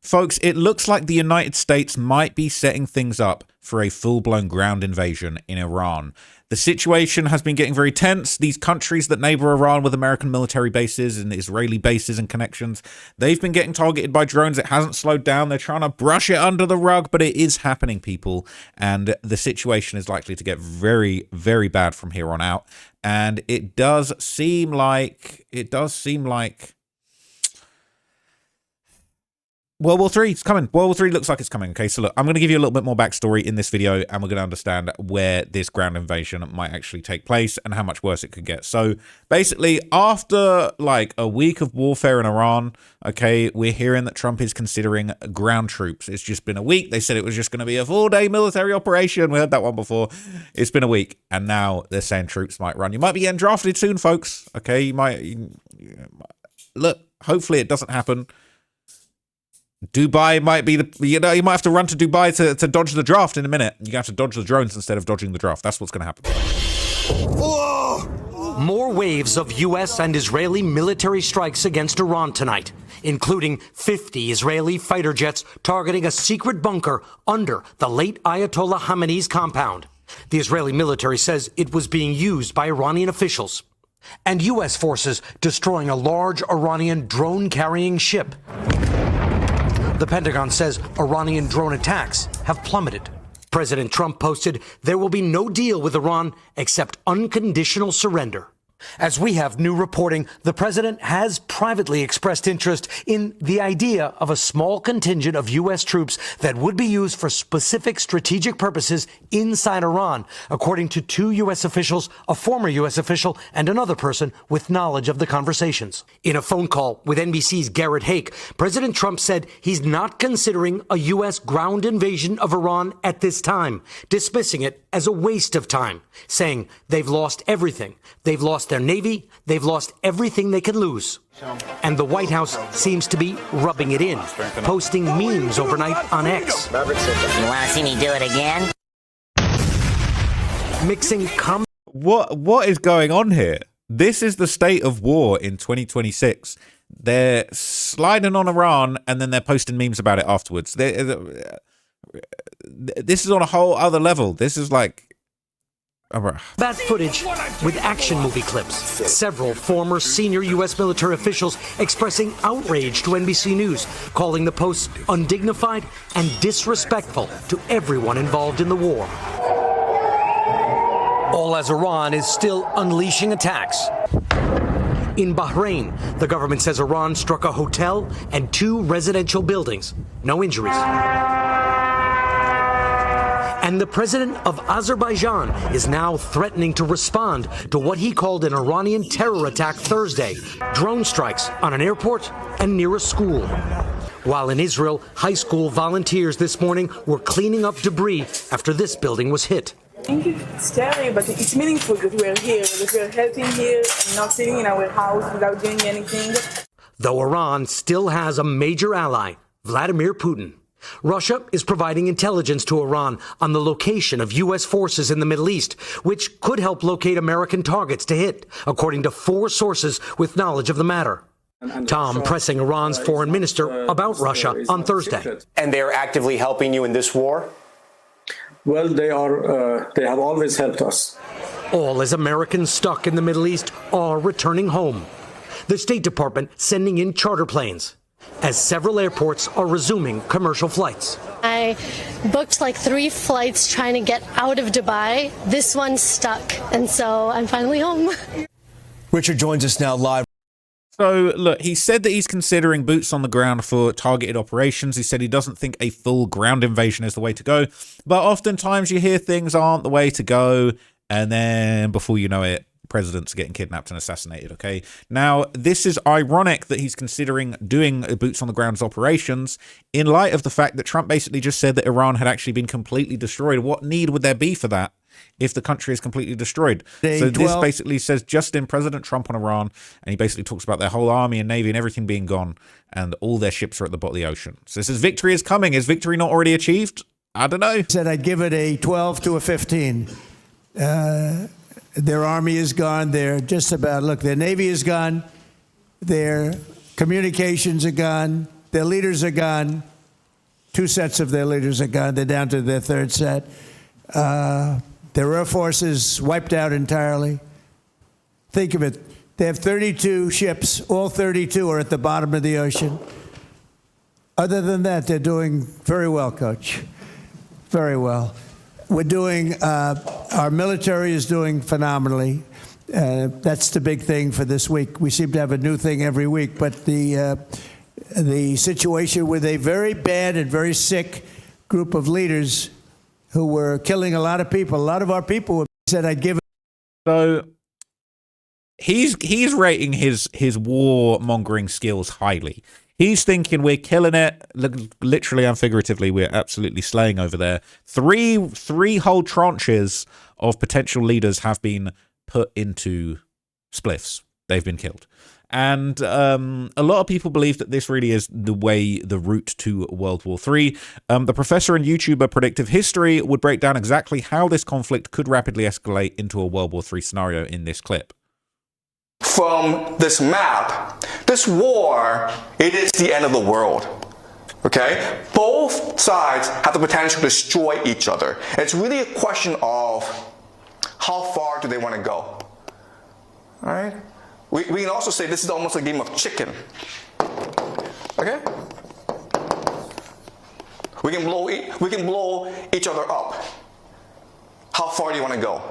Folks, it looks like the United States might be setting things up for a full-blown ground invasion in Iran. The situation has been getting very tense. These countries that neighbor Iran with American military bases and Israeli bases and connections, they've been getting targeted by drones. It hasn't slowed down. They're trying to brush it under the rug, but it is happening, people. And the situation is likely to get very, very bad from here on out. And it does seem like World War III is coming. World War III looks like it's coming. Okay, so look, I'm going to give you a little bit more backstory in this video, and we're going to understand where this ground invasion might actually take place and how much worse it could get. So basically, after like a week of warfare in Iran, okay, we're hearing that Trump is considering ground troops. It's just been a week. They said it was just going to be a 4-day military operation. We heard that one before. It's been a week, and now they're saying troops might run. You might be getting drafted soon, folks. Okay, you might look, hopefully it doesn't happen. Dubai might be you might have to run to Dubai to dodge the draft in a minute. You have to dodge the drones instead of dodging the draft. That's what's going to happen. More waves of U.S. and Israeli military strikes against Iran tonight, including 50 Israeli fighter jets targeting a secret bunker under the late Ayatollah Khamenei's compound. The Israeli military says it was being used by Iranian officials. And U.S. forces destroying a large Iranian drone-carrying ship. The Pentagon says Iranian drone attacks have plummeted. President Trump posted there will be no deal with Iran except unconditional surrender. As we have new reporting, the president has privately expressed interest in the idea of a small contingent of U.S. troops that would be used for specific strategic purposes inside Iran, according to 2 U.S. officials, a former U.S. official, and another person with knowledge of the conversations. In a phone call with NBC's Garrett Hake, President Trump said he's not considering a U.S. ground invasion of Iran at this time, dismissing it as a waste of time, saying they've lost everything. They've lost their Navy, they've lost everything they can lose. And the White House seems to be rubbing it in, posting memes overnight on X. You want to see me do it again? Mixing What is going on here? This is the state of war in 2026. They're sliding on Iran and then they're posting memes about it afterwards. This is on a whole other level. This is like that footage with action movie clips. Several former senior U.S. military officials expressing outrage to NBC News, calling the posts undignified and disrespectful to everyone involved in the war. All as Iran is still unleashing attacks. In Bahrain, the government says Iran struck a hotel and 2 residential buildings. No injuries. And the president of Azerbaijan is now threatening to respond to what he called an Iranian terror attack Thursday, drone strikes on an airport and near a school. While in Israel, high school volunteers this morning were cleaning up debris after this building was hit. I think it's scary, but it's meaningful that we're here, that we're helping here and not sitting in our house without doing anything. Though Iran still has a major ally, Vladimir Putin. Russia is providing intelligence to Iran on the location of U.S. forces in the Middle East, which could help locate American targets to hit, according to 4 sources with knowledge of the matter. Tom pressing Iran's foreign minister about Russia on Thursday. And they are actively helping you in this war? Well, they have always helped us. All as Americans stuck in the Middle East are returning home. The State Department sending in charter planes, as several airports are resuming commercial flights. I booked like 3 flights trying to get out of Dubai. This one's stuck, and so I'm finally home. Richard joins us now live. So, look, he said that he's considering boots on the ground for targeted operations. He said he doesn't think a full ground invasion is the way to go. But oftentimes you hear things aren't the way to go, and then before you know it, presidents are getting kidnapped and assassinated, okay? Now, this is ironic that he's considering doing boots on the ground operations in light of the fact that Trump basically just said that Iran had actually been completely destroyed. What need would there be for that if the country is completely destroyed? So this basically says President Trump on Iran, and he basically talks about their whole army and navy and everything being gone, and all their ships are at the bottom of the ocean. So this is victory is coming. Is victory not already achieved? I don't know. Said I'd give it a 12 to a 15. Their army is gone. They're just about, look, their navy is gone. Their communications are gone. Their leaders are gone. 2 sets of their leaders are gone. They're down to their 3rd set. Their air force is wiped out entirely. Think of it. They have 32 ships. All 32 are at the bottom of the ocean. Other than that, they're doing very well, Coach. Very well. We're doing, our military is doing phenomenally. That's the big thing for this week. We seem to have a new thing every week, but the situation with a very bad and very sick group of leaders who were killing a lot of people. A lot of our people said, I'd give it. So he's rating his warmongering skills highly. He's thinking we're killing it, literally and figuratively. We're absolutely slaying over there. Three whole tranches of potential leaders have been put into spliffs. They've been killed. And a lot of people believe that this really is the route to World War III. The professor and YouTuber Predictive History would break down exactly how this conflict could rapidly escalate into a World War III scenario in this clip. From this map, this war, it is the end of the world. Okay? Both sides have the potential to destroy each other. It's really a question of how far do they want to go. All right? We can also say this is almost a game of chicken. Okay? We can blow each other up. How far do you want to go?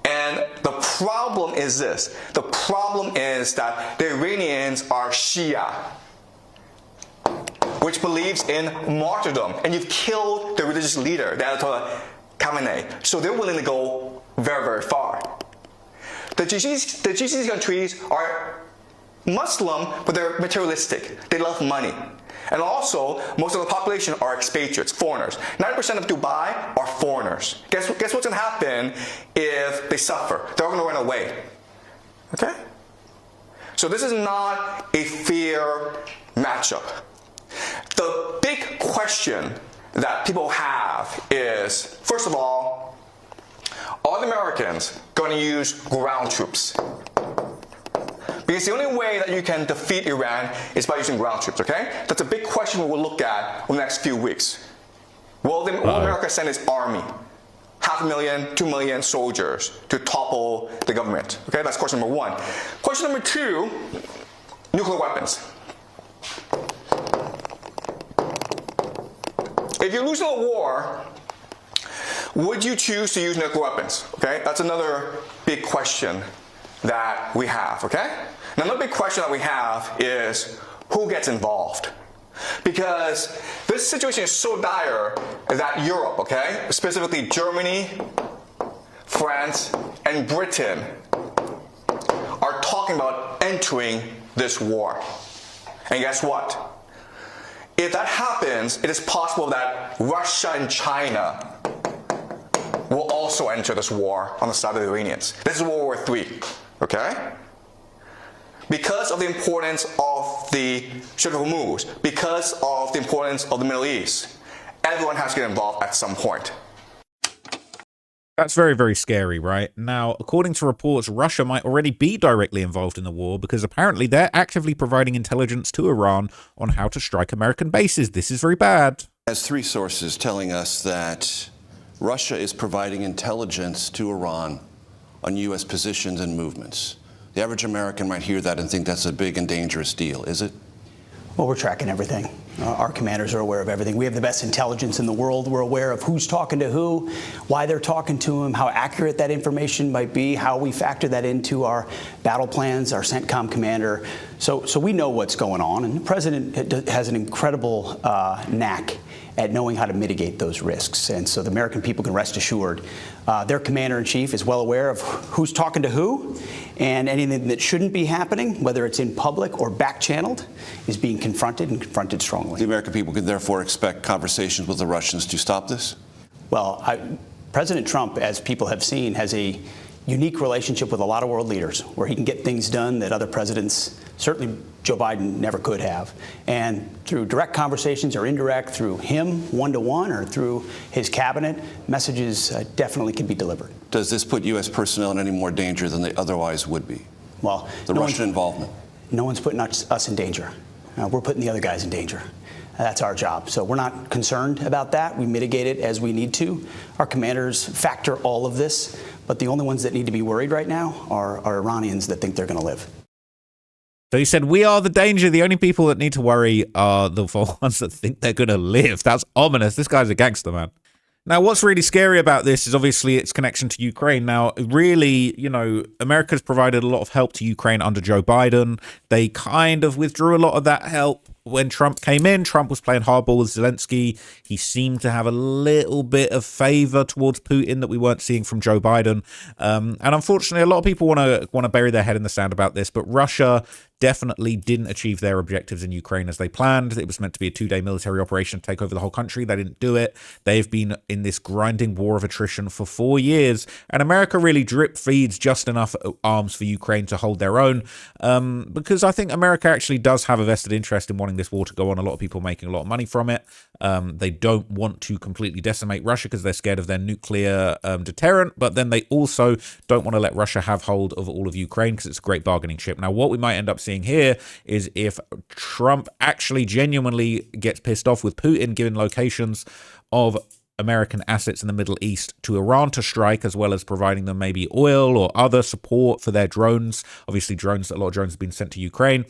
And the problem is this. The problem is that the Iranians are Shia, which believes in martyrdom. And you've killed the religious leader, the Ayatollah Khamenei. So they're willing to go very, very far. The GCC countries are Muslim, but they're materialistic. They love money. And also, most of the population are expatriates, foreigners. 90% of Dubai are foreigners. Guess what's going to happen if they suffer? They're all going to run away. Okay? So this is not a fair matchup. The big question that people have is, first of all, are the Americans going to use ground troops? Because the only way that you can defeat Iran is by using ground troops, okay? That's a big question we will look at over the next few weeks. Will America send its army, 500,000, 2 million soldiers to topple the government? Okay, that's question number one. Question number two, nuclear weapons. If you're losing a war, would you choose to use nuclear weapons? Okay, that's another big question that we have, okay? Now, another big question that we have is who gets involved? Because this situation is so dire that Europe, okay, specifically Germany, France, and Britain are talking about entering this war. And guess what? If that happens, it is possible that Russia and China will also enter this war on the side of the Iranians. This is World War III. Okay? Because of the importance of the Strait of Hormuz, because of the importance of the Middle East, everyone has to get involved at some point. That's very, very scary, right? Now, according to reports, Russia might already be directly involved in the war because apparently they're actively providing intelligence to Iran on how to strike American bases. This is very bad. Has 3 sources telling us that Russia is providing intelligence to Iran on U.S. positions and movements. The average American might hear that and think that's a big and dangerous deal, is it? Well, we're tracking everything. Our commanders are aware of everything. We have the best intelligence in the world. We're aware of who's talking to who, why they're talking to them, how accurate that information might be, how we factor that into our battle plans, our CENTCOM commander. So we know what's going on, and the president has an incredible knack at knowing how to mitigate those risks. And so the American people can rest assured their commander-in-chief is well aware of who's talking to who, and anything that shouldn't be happening, whether it's in public or back-channeled, is being confronted and confronted strongly. The American people can therefore expect conversations with the Russians to stop this? Well, President Trump, as people have seen, has a unique relationship with a lot of world leaders where he can get things done that other presidents, certainly Joe Biden, never could have. And through direct conversations or indirect, through him one-to-one or through his cabinet, messages definitely can be delivered. Does this put U.S. personnel in any more danger than they otherwise would be? Well, the Russian involvement? No one's putting us in danger. we're putting the other guys in danger. That's our job. So we're not concerned about that. We mitigate it as we need to. Our commanders factor all of this, but the only ones that need to be worried right now are Iranians that think they're going to live. So he said, we are the danger. The only people that need to worry are the ones that think they're going to live. That's ominous. This guy's a gangster, man. Now, what's really scary about this is obviously its connection to Ukraine. Now, really, you know, America's provided a lot of help to Ukraine under Joe Biden. They kind of withdrew a lot of that help when Trump came in. Trump was playing hardball with Zelensky. He seemed to have a little bit of favor towards Putin that we weren't seeing from Joe Biden. And unfortunately, a lot of people want to bury their head in the sand about this, but Russia definitely didn't achieve their objectives in Ukraine as they planned. It was meant to be a 2-day military operation to take over the whole country. They didn't do it. They've been in this grinding war of attrition for 4 years, and America really drip feeds just enough arms for Ukraine to hold their own, because I think America actually does have a vested interest in wanting this war to go on. A lot of people making a lot of money from it. They don't want to completely decimate Russia because they're scared of their nuclear deterrent, but then they also don't want to let Russia have hold of all of Ukraine because it's a great bargaining chip. Now, what we might end up seeing here is if Trump actually genuinely gets pissed off with Putin giving locations of American assets in the Middle East to Iran to strike, as well as providing them maybe oil or other support for their drones. Obviously, a lot of drones have been sent to Ukraine.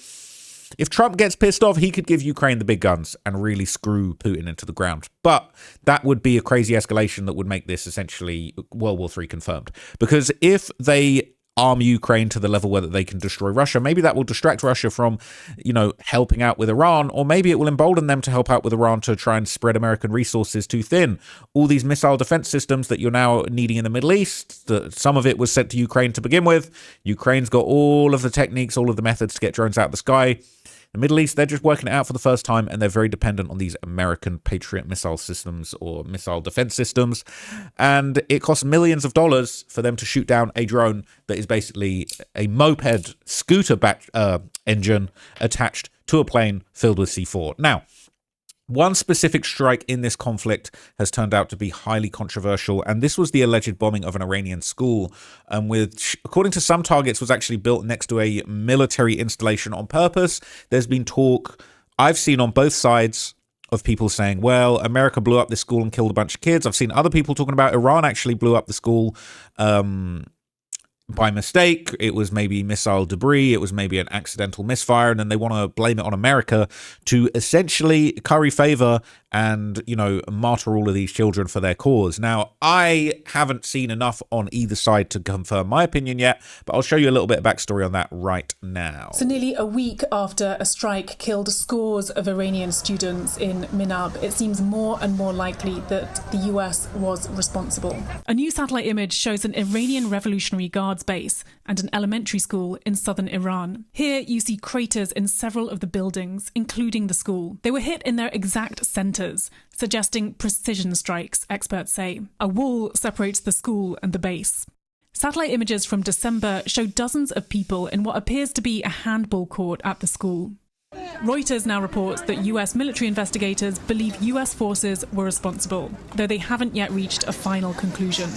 If Trump gets pissed off, he could give Ukraine the big guns and really screw Putin into the ground. But that would be a crazy escalation that would make this essentially World War III confirmed. Because if they arm Ukraine to the level where they can destroy Russia, maybe that will distract Russia from, you know, helping out with Iran, or maybe it will embolden them to help out with Iran to try and spread American resources too thin. All these missile defense systems that you're now needing in the Middle East, some of it was sent to Ukraine to begin with. Ukraine's got all of the techniques, all of the methods to get drones out of the sky. The Middle East, they're just working it out for the first time, and they're very dependent on these American Patriot missile systems or missile defense systems. And it costs millions of dollars for them to shoot down a drone that is basically a moped scooter engine attached to a plane filled with C4. Now, one specific strike in this conflict has turned out to be highly controversial, and this was the alleged bombing of an Iranian school, which, according to some targets, was actually built next to a military installation on purpose. There's been talk I've seen on both sides of people saying, well, America blew up this school and killed a bunch of kids. I've seen other people talking about Iran actually blew up the school by mistake. It was maybe missile debris. It was maybe an accidental misfire. And then they want to blame it on America to essentially curry favor and, you know, martyr all of these children for their cause. Now, I haven't seen enough on either side to confirm my opinion yet, but I'll show you a little bit of backstory on that right now. So nearly a week after a strike killed scores of Iranian students in Minab, it seems more and more likely that the US was responsible. A new satellite image shows an Iranian Revolutionary Guards base and an elementary school in southern Iran. Here you see craters in several of the buildings, including the school. They were hit in their exact centres, suggesting precision strikes, experts say. A wall separates the school and the base. Satellite images from December show dozens of people in what appears to be a handball court at the school. Reuters now reports that US military investigators believe US forces were responsible, though they haven't yet reached a final conclusion.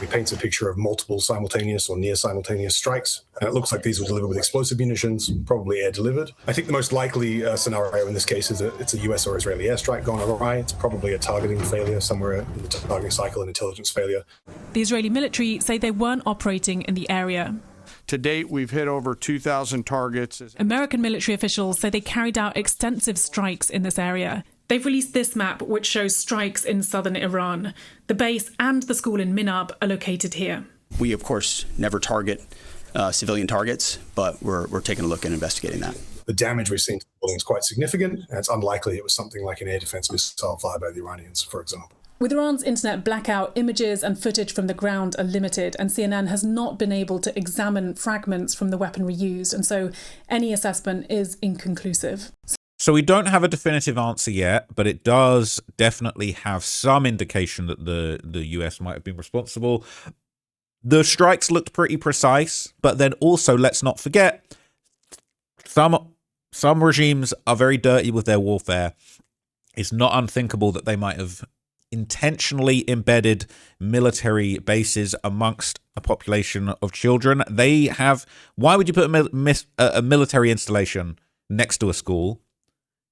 It paints a picture of multiple simultaneous or near simultaneous strikes. And it looks like these were delivered with explosive munitions, probably air delivered. I think the most likely scenario in this case is that it's a US or Israeli airstrike gone awry. It's probably a targeting failure somewhere in the targeting cycle, an intelligence failure. The Israeli military say they weren't operating in the area. To date, we've hit over 2,000 targets. American military officials say they carried out extensive strikes in this area. They've released this map, which shows strikes in southern Iran. The base and the school in Minab are located here. We, of course, never target civilian targets, but we're taking a look and investigating that. The damage we've seen to the building is quite significant, and it's unlikely it was something like an air defense missile fired by the Iranians, for example. With Iran's internet blackout, images and footage from the ground are limited, and CNN has not been able to examine fragments from the weaponry used, and so any assessment is inconclusive. So we don't have a definitive answer yet, but it does definitely have some indication that the US might have been responsible. The strikes looked pretty precise, but then also let's not forget, some regimes are very dirty with their warfare. It's not unthinkable that they might have intentionally embedded military bases amongst a population of children. They have. Why would you put a military installation next to a school?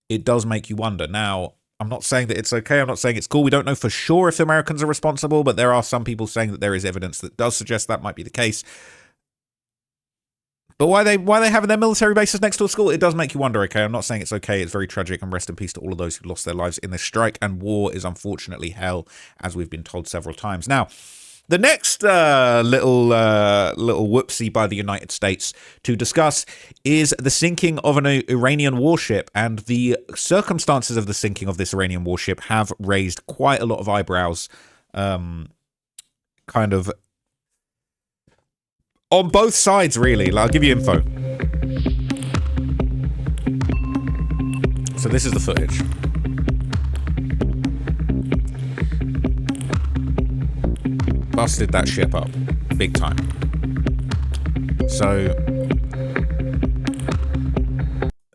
it does make you wonder. Now, I'm not saying that it's okay. I'm not saying it's cool. We don't know for sure if Americans are responsible, but there are some people saying that there is evidence that does suggest that might be the case. But why they having their military bases next to a school? It does make you wonder, okay? I'm not saying it's okay. It's very tragic, and rest in peace to all of those who lost their lives in this strike. And war is unfortunately hell, as we've been told several times. Now, the next little whoopsie by the United States to discuss is the sinking of an Iranian warship, and the circumstances of the sinking of this Iranian warship have raised quite a lot of eyebrows, kind of on both sides, really. I'll give you info. So this is the footage. Busted that ship up big time.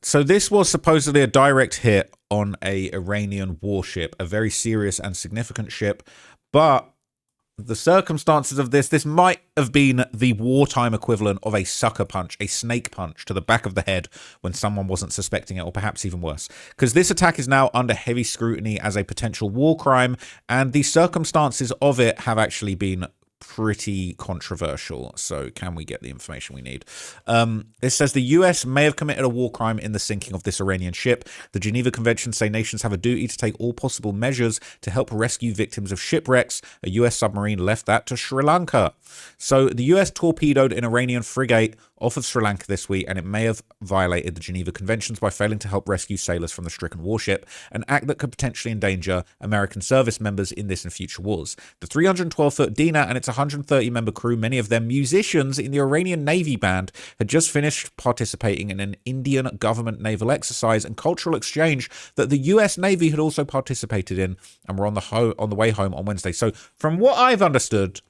So this was supposedly a direct hit on a Iranian warship, a very serious and significant ship, but the circumstances of this might have been the wartime equivalent of a sucker punch, a snake punch to the back of the head when someone wasn't suspecting it, or perhaps even worse. Because this attack is now under heavy scrutiny as a potential war crime, and the circumstances of it have actually been pretty controversial. So can we get the information we need? It says the US may have committed a war crime in the sinking of this Iranian ship. The Geneva Conventions say nations have a duty to take all possible measures to help rescue victims of shipwrecks. A US submarine left that to Sri Lanka. So the US torpedoed an Iranian frigate off of Sri Lanka this week, and it may have violated the Geneva Conventions by failing to help rescue sailors from the stricken warship, an act that could potentially endanger American service members in this and future wars. The 312-foot Dina and its 130-member crew, many of them musicians in the Iranian Navy band, had just finished participating in an Indian government naval exercise and cultural exchange that the US Navy had also participated in, and were on the way home on Wednesday. So from what I've understood,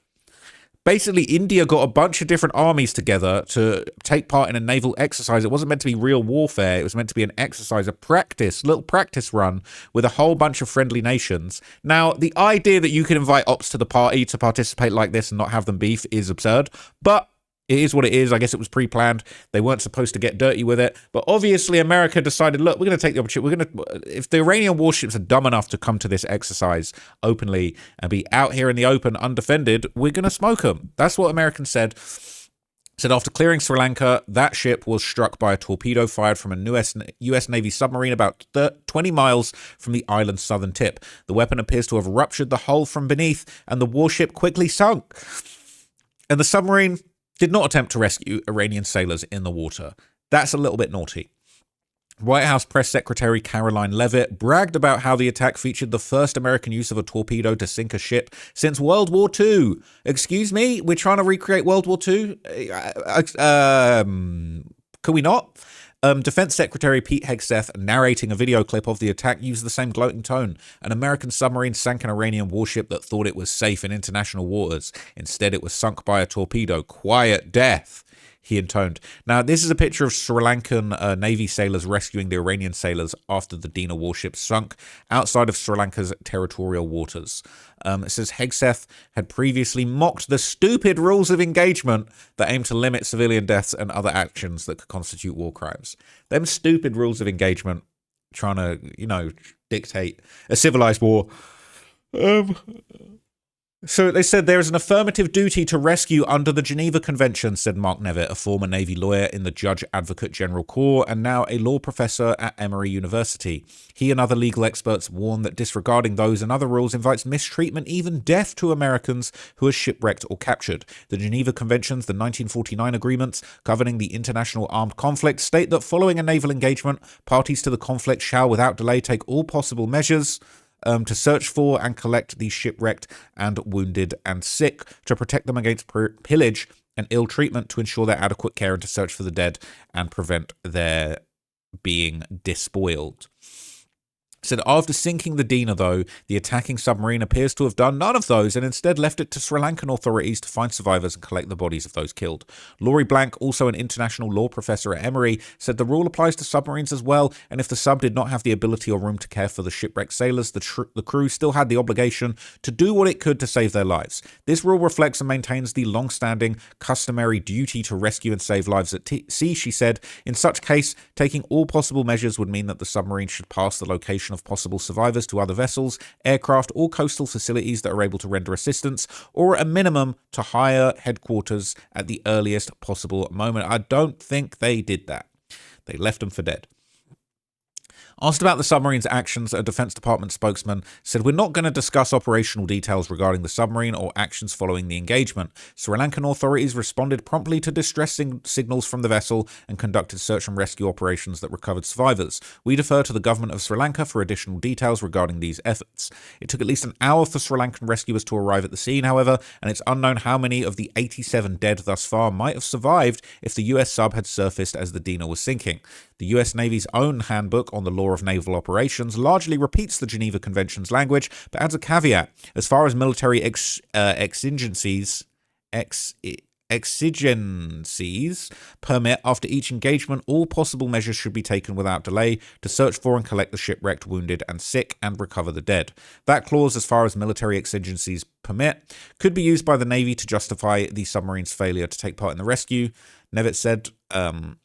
basically, India got a bunch of different armies together to take part in a naval exercise. It wasn't meant to be real warfare. It was meant to be an exercise, a little practice run with a whole bunch of friendly nations. Now, the idea that you can invite ops to the party to participate like this and not have them beef is absurd, but it is what it is. I guess it was pre-planned. They weren't supposed to get dirty with it. But obviously, America decided, look, we're going to take the opportunity. If the Iranian warships are dumb enough to come to this exercise openly and be out here in the open undefended, we're going to smoke them. That's what Americans said. Said after clearing Sri Lanka, that ship was struck by a torpedo fired from a US Navy submarine about 20 miles from the island's southern tip. The weapon appears to have ruptured the hull from beneath, and the warship quickly sunk. And the submarine did not attempt to rescue Iranian sailors in the water. That's a little bit naughty. White House Press Secretary Caroline Leavitt bragged about how the attack featured the first American use of a torpedo to sink a ship since World War II. Excuse me? We're trying to recreate World War II? Could we not? Defense Secretary Pete Hegseth, narrating a video clip of the attack, used the same gloating tone. An American submarine sank an Iranian warship that thought it was safe in international waters. Instead, it was sunk by a torpedo. Quiet death, he intoned. Now, this is a picture of Sri Lankan Navy sailors rescuing the Iranian sailors after the Dina warship sunk outside of Sri Lanka's territorial waters. It says Hegseth had previously mocked the stupid rules of engagement that aim to limit civilian deaths and other actions that could constitute war crimes. Them stupid rules of engagement trying to, dictate a civilized war. So they said there is an affirmative duty to rescue under the Geneva Convention, said Mark Nevitt, a former Navy lawyer in the Judge Advocate General Corps and now a law professor at Emory University. He and other legal experts warn that disregarding those and other rules invites mistreatment, even death, to Americans who are shipwrecked or captured. The Geneva Conventions, the 1949 agreements governing the international armed conflict, state that following a naval engagement, parties to the conflict shall without delay take all possible measures to search for and collect the shipwrecked and wounded and sick, to protect them against pillage and ill treatment, to ensure their adequate care, and to search for the dead and prevent their being despoiled. Said after sinking the Dina, though, the attacking submarine appears to have done none of those and instead left it to Sri Lankan authorities to find survivors and collect the bodies of those killed. Laurie Blank, also an international law professor at Emory, said the rule applies to submarines as well, and if the sub did not have the ability or room to care for the shipwrecked sailors, the crew still had the obligation to do what it could to save their lives. This rule reflects and maintains the long-standing, customary duty to rescue and save lives at sea, she said. In such case, taking all possible measures would mean that the submarine should pass the location of possible survivors to other vessels, aircraft, or coastal facilities that are able to render assistance, or at a minimum to higher headquarters at the earliest possible moment. I don't think they did that. They left them for dead. Asked about the submarine's actions, a Defense Department spokesman said, "We're not going to discuss operational details regarding the submarine or actions following the engagement. Sri Lankan authorities responded promptly to distress signals from the vessel and conducted search and rescue operations that recovered survivors. We defer to the government of Sri Lanka for additional details regarding these efforts." It took at least an hour for Sri Lankan rescuers to arrive at the scene, however, and it's unknown how many of the 87 dead thus far might have survived if the US sub had surfaced as the Dina was sinking. The US Navy's own handbook on the law of naval operations largely repeats the Geneva Convention's language, but adds a caveat. As far as military exigencies permit, after each engagement, all possible measures should be taken without delay to search for and collect the shipwrecked, wounded, and sick, and recover the dead. That clause, as far as military exigencies permit, could be used by the Navy to justify the submarine's failure to take part in the rescue. Nevitt said,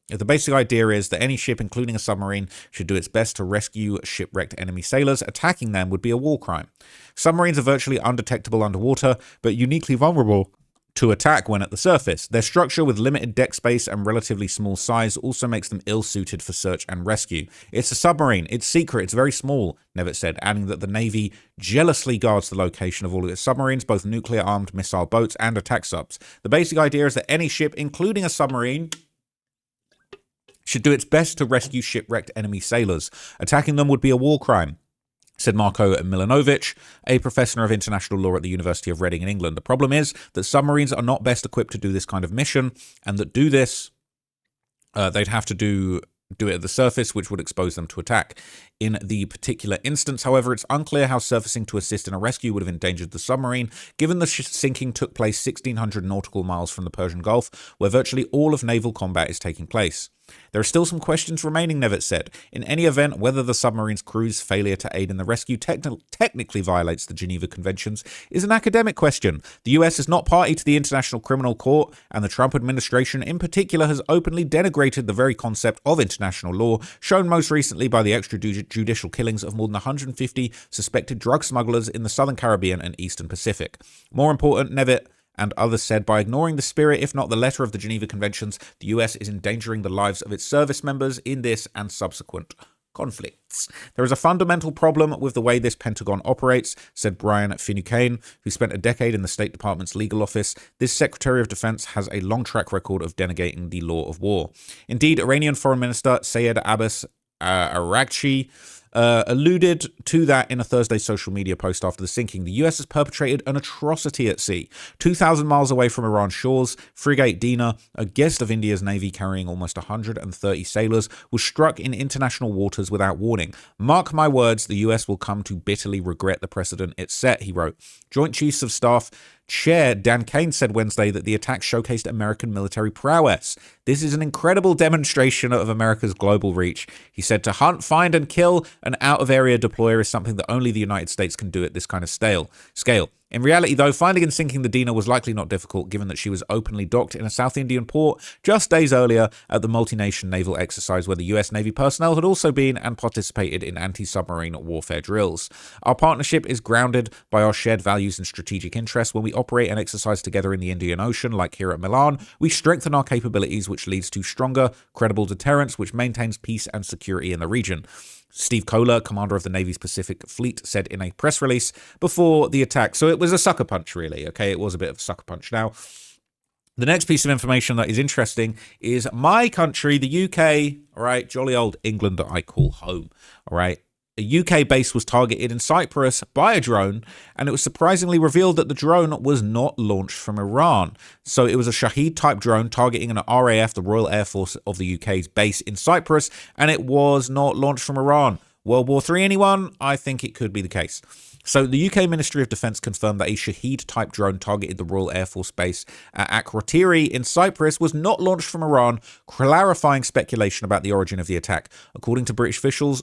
the basic idea is that any ship, including a submarine, should do its best to rescue shipwrecked enemy sailors. Attacking them would be a war crime. Submarines are virtually undetectable underwater, but uniquely vulnerable to attack when at the surface. Their structure with limited deck space and relatively small size also makes them ill-suited for search and rescue. It's a submarine. It's secret. It's very small, Nevitt said, adding that the Navy jealously guards the location of all of its submarines, both nuclear-armed missile boats and attack subs. The basic idea is that any ship, including a submarine, should do its best to rescue shipwrecked enemy sailors. Attacking them would be a war crime, said Marko Milanovic, a professor of international law at the University of Reading in England. The problem is that submarines are not best equipped to do this kind of mission, and that do this, they'd have to do it at the surface, which would expose them to attack. In the particular instance, however, it's unclear how surfacing to assist in a rescue would have endangered the submarine, given the sinking took place 1,600 nautical miles from the Persian Gulf, where virtually all of naval combat is taking place. There are still some questions remaining, Nevitt said. In any event, whether the submarine's crew's failure to aid in the rescue technically violates the Geneva Conventions is an academic question. The US is not party to the International Criminal Court, and the Trump administration in particular has openly denigrated the very concept of international law, shown most recently by the extrajudicial killings of more than 150 suspected drug smugglers in the Southern Caribbean and Eastern Pacific. More important, Nevitt and others said, by ignoring the spirit, if not the letter of the Geneva Conventions, the US is endangering the lives of its service members in this and subsequent conflicts. There is a fundamental problem with the way this Pentagon operates, said Brian Finucane, who spent a decade in the State Department's legal office. This Secretary of Defense has a long track record of denegating the law of war. Indeed, Iranian Foreign Minister Sayed Abbas Araghchi alluded to that in a Thursday social media post after the sinking. The US has perpetrated an atrocity at sea. 2,000 miles away from Iran's shores, frigate Dina, a guest of India's Navy carrying almost 130 sailors, was struck in international waters without warning. Mark my words, the US will come to bitterly regret the precedent it set, he wrote. Joint Chiefs of Staff Chair Dan Kane said Wednesday that the attack showcased American military prowess. This is an incredible demonstration of America's global reach. He said to hunt, find, and kill an out-of-area deployer is something that only the United States can do at this kind of scale. In reality, though, finding and sinking the Dina was likely not difficult, given that she was openly docked in a South Indian port just days earlier at the multi-nation naval exercise where the US Navy personnel had also been and participated in anti-submarine warfare drills. Our partnership is grounded by our shared values and strategic interests. When we operate and exercise together in the Indian Ocean, like here at Milan, we strengthen our capabilities, which leads to stronger, credible deterrence, which maintains peace and security in the region. Steve Kohler, commander of the Navy's Pacific Fleet, said in a press release before the attack. So it was a sucker punch, really. Okay, it was a bit of a sucker punch. Now, the next piece of information that is interesting is my country, the UK, all right, jolly old England that I call home, all right. A UK base was targeted in Cyprus by a drone, and it was surprisingly revealed that the drone was not launched from Iran. So it was a Shahed-type drone targeting an RAF, the Royal Air Force of the UK's base in Cyprus, and it was not launched from Iran. World War III, anyone? I think it could be the case. So the UK Ministry of Defence confirmed that a Shahed-type drone targeted the Royal Air Force Base at Akrotiri in Cyprus was not launched from Iran, clarifying speculation about the origin of the attack. According to British officials,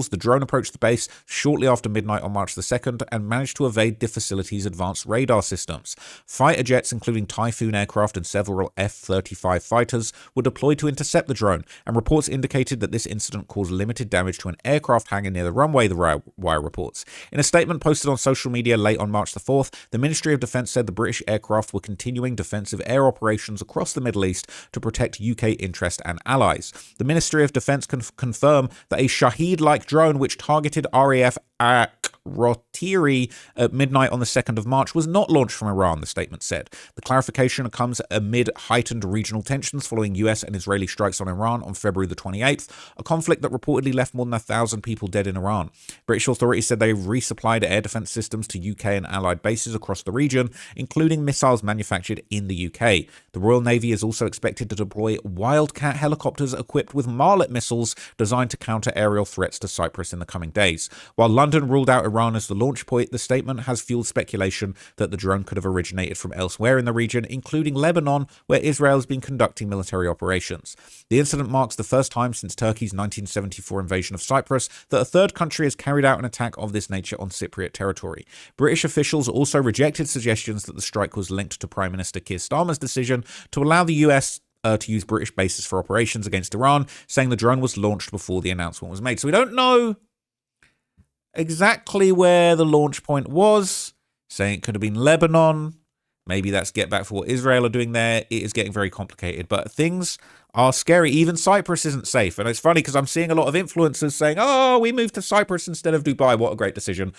the drone approached the base shortly after midnight on March the 2nd and managed to evade the facility's advanced radar systems. Fighter jets, including Typhoon aircraft and several F-35 fighters, were deployed to intercept the drone, and reports indicated that this incident caused limited damage to an aircraft hangar near the runway, the wire reports. In a statement posted on social media late on March the 4th, the Ministry of Defence said the British aircraft were continuing defensive air operations across the Middle East to protect UK interest and allies. The Ministry of Defence confirmed that a Shahed-like drone which targeted RAF Akrotiri at midnight on the 2nd of March was not launched from Iran, the statement said. The clarification comes amid heightened regional tensions following US and Israeli strikes on Iran on February the 28th, a conflict that reportedly left more than 1,000 people dead in Iran. British authorities said they resupplied air defence systems to UK and allied bases across the region, including missiles manufactured in the UK. The Royal Navy is also expected to deploy Wildcat helicopters equipped with Marlet missiles designed to counter aerial threats to Cyprus in the coming days. While London ruled out Iran as the launch point, the statement has fueled speculation that the drone could have originated from elsewhere in the region, including Lebanon, where Israel has been conducting military operations. The incident marks the first time since Turkey's 1974 invasion of Cyprus that a third country has carried out an attack of this nature on Cypriot territory. British officials also rejected suggestions that the strike was linked to Prime Minister Keir Starmer's decision to allow the US to use British bases for operations against Iran, saying the drone was launched before the announcement was made. So we don't know exactly where the launch point was, saying it could have been Lebanon. Maybe that's get back for what Israel are doing there. It is getting very complicated, but things are scary. Even Cyprus isn't safe. And it's funny because I'm seeing a lot of influencers saying, oh, we moved to Cyprus instead of Dubai. What a great decision.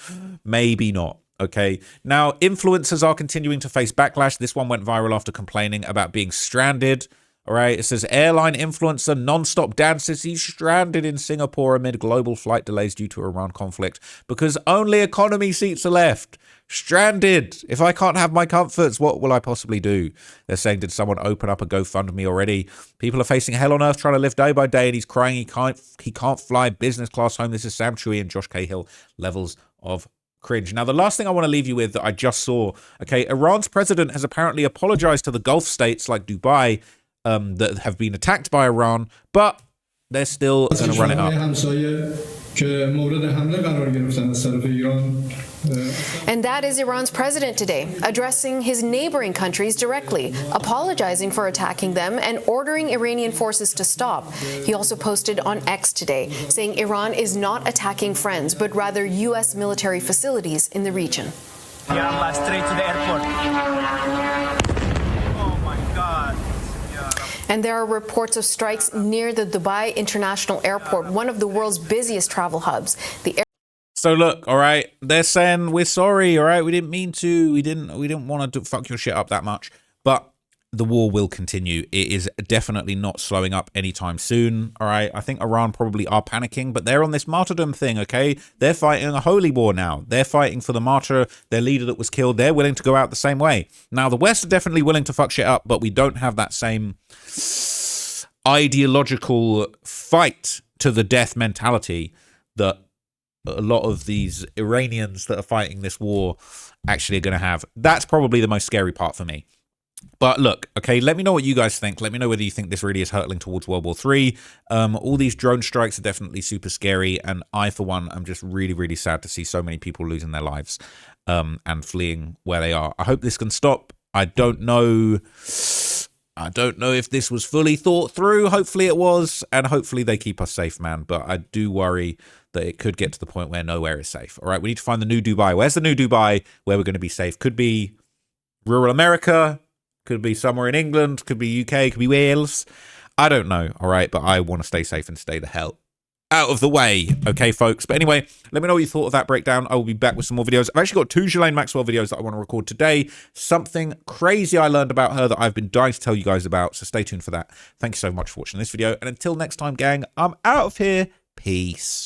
Maybe not. Okay. Now, influencers are continuing to face backlash. This one went viral after complaining about being stranded. All right, it says airline influencer non-stop dances. He's stranded in Singapore amid global flight delays due to Iran conflict because only economy seats are left. Stranded. If I can't have my comforts, what will I possibly do? They're saying, did someone open up a GoFundMe already? People are facing hell on earth trying to live day by day, and he's crying he can't fly business class home. This is Sam Chewy and Josh Cahill. Levels of cringe. Now, the last thing I want to leave you with that I just saw, okay, Iran's president has apparently apologized to the Gulf states like Dubai that have been attacked by Iran, but they're still going to run it up. And that is Iran's president today, addressing his neighboring countries directly, apologizing for attacking them and ordering Iranian forces to stop. He also posted on X today, saying Iran is not attacking friends, but rather U.S. military facilities in the region. Yalla, straight to the airport. And there are reports of strikes near the Dubai International Airport, one of the world's busiest travel hubs. So look, all right, they're saying we're sorry, all right, we didn't mean to, we didn't want to fuck your shit up that much, but the war will continue. It is definitely not slowing up anytime soon, all right? I think Iran probably are panicking, but they're on this martyrdom thing, okay? They're fighting a holy war now. They're fighting for the martyr, their leader that was killed. They're willing to go out the same way. Now, the West are definitely willing to fuck shit up, but we don't have that same ideological fight to the death mentality that a lot of these Iranians that are fighting this war actually are going to have. That's probably the most scary part for me. But look, okay, let me know what you guys think. Let me know whether you think this really is hurtling towards World War III. All these drone strikes are definitely super scary. And I, for one, am just really, really sad to see so many people losing their lives and fleeing where they are. I hope this can stop. I don't know if this was fully thought through. Hopefully it was. And hopefully they keep us safe, man. But I do worry that it could get to the point where nowhere is safe. All right, we need to find the new Dubai. Where's the new Dubai where we're going to be safe? Could be rural America. Could be somewhere in England, could be UK, could be Wales. I don't know, all right? But I want to stay safe and stay the hell out of the way, okay, folks? But anyway, let me know what you thought of that breakdown. I will be back with some more videos. I've actually got 2 Ghislaine Maxwell videos that I want to record today. Something crazy I learned about her that I've been dying to tell you guys about, so stay tuned for that. Thank you so much for watching this video. And until next time, gang, I'm out of here. Peace.